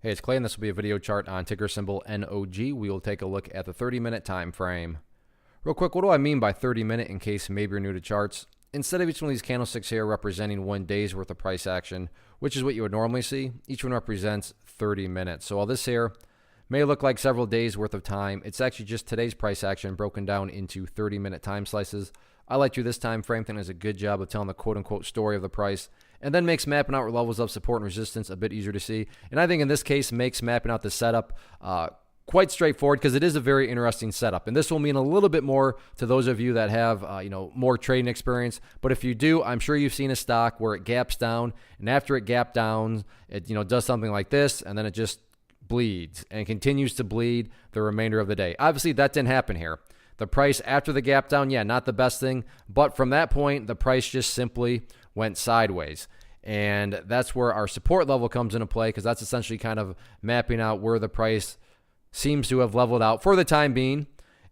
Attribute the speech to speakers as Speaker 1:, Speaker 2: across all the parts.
Speaker 1: Hey, it's Clay, and this will be a video chart on ticker symbol NOG. We will take a look at the 30-minute time frame. Real quick, what do I mean by 30-minute in case maybe you're new to charts? Instead of each one of these candlesticks here representing 1 day's worth of price action, which is what you would normally see, each one represents 30 minutes. So while this here may look like several days worth of time, it's actually just today's price action broken down into 30-minute time slices. I like to this time frame. Think does a good job of telling the quote-unquote story of the price, and then makes mapping out levels of support and resistance a bit easier to see. And I think in this case makes mapping out the setup quite straightforward because it is a very interesting setup. And this will mean a little bit more to those of you that have more trading experience. But if you do, I'm sure you've seen a stock where it gaps down, and after it gapped down, it does something like this, and then it just bleeds and continues to bleed the remainder of the day. Obviously, that didn't happen here. The price after the gap down, yeah, not the best thing. But from that point, the price just simply went sideways. And that's where our support level comes into play, because that's essentially kind of mapping out where the price seems to have leveled out for the time being.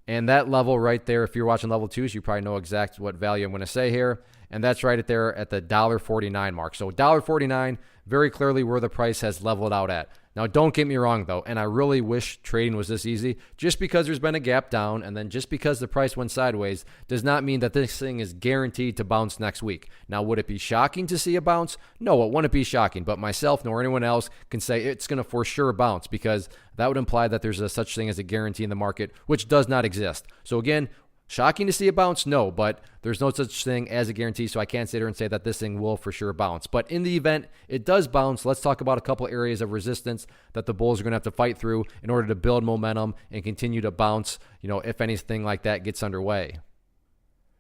Speaker 1: And that level right there, if you're watching level 2s, you probably know exactly what value I'm going to say here. And that's right there at the $1.49 mark. So $1.49, very clearly where the price has leveled out at. Now, don't get me wrong, though, and I really wish trading was this easy. Just because there's been a gap down and then just because the price went sideways does not mean that this thing is guaranteed to bounce next week. Now, would it be shocking to see a bounce? No, it wouldn't be shocking, but myself nor anyone else can say it's going to for sure bounce, because that would imply that there's a such thing as a guarantee in the market, which does not exist. So again, shocking to see a bounce? No, but there's no such thing as a guarantee, so I can't sit here and say that this thing will for sure bounce. But in the event it does bounce, let's talk about a couple areas of resistance that the bulls are going to have to fight through in order to build momentum and continue to bounce, if anything like that gets underway.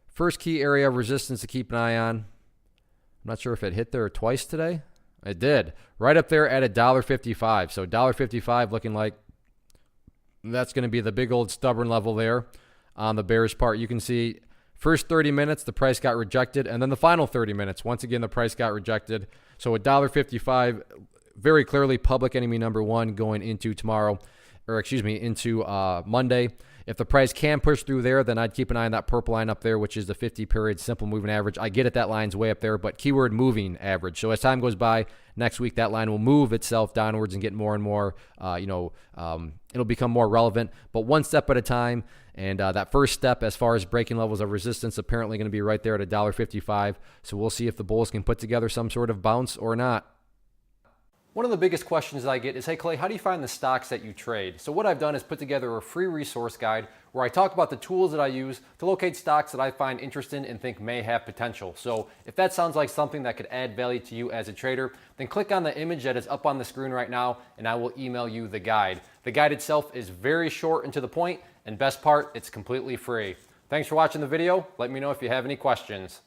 Speaker 1: First key area of resistance to keep an eye on. I'm not sure if it hit there twice today. It did. Right up there at $1.55. So $1.55 looking like that's going to be the big old stubborn level there. On the bearish part, you can see first 30 minutes, the price got rejected. And then the final 30 minutes, once again, the price got rejected. So $1.55, very clearly public enemy number one going into tomorrow, into Monday. If the price can push through there, then I'd keep an eye on that purple line up there, which is the 50-period simple moving average. I get it, that line's way up there, but keyword moving average. So as time goes by, next week that line will move itself downwards and get more and more, it'll become more relevant, but one step at a time. And that first step as far as breaking levels of resistance apparently going to be right there at $1.55. So we'll see if the bulls can put together some sort of bounce or not. One of the biggest questions I get is, hey Clay, how do you find the stocks that you trade? So what I've done is put together a free resource guide where I talk about the tools that I use to locate stocks that I find interesting and think may have potential. So if that sounds like something that could add value to you as a trader, then click on the image that is up on the screen right now and I will email you the guide. The guide itself is very short and to the point, and best part, it's completely free. Thanks for watching the video. Let me know if you have any questions.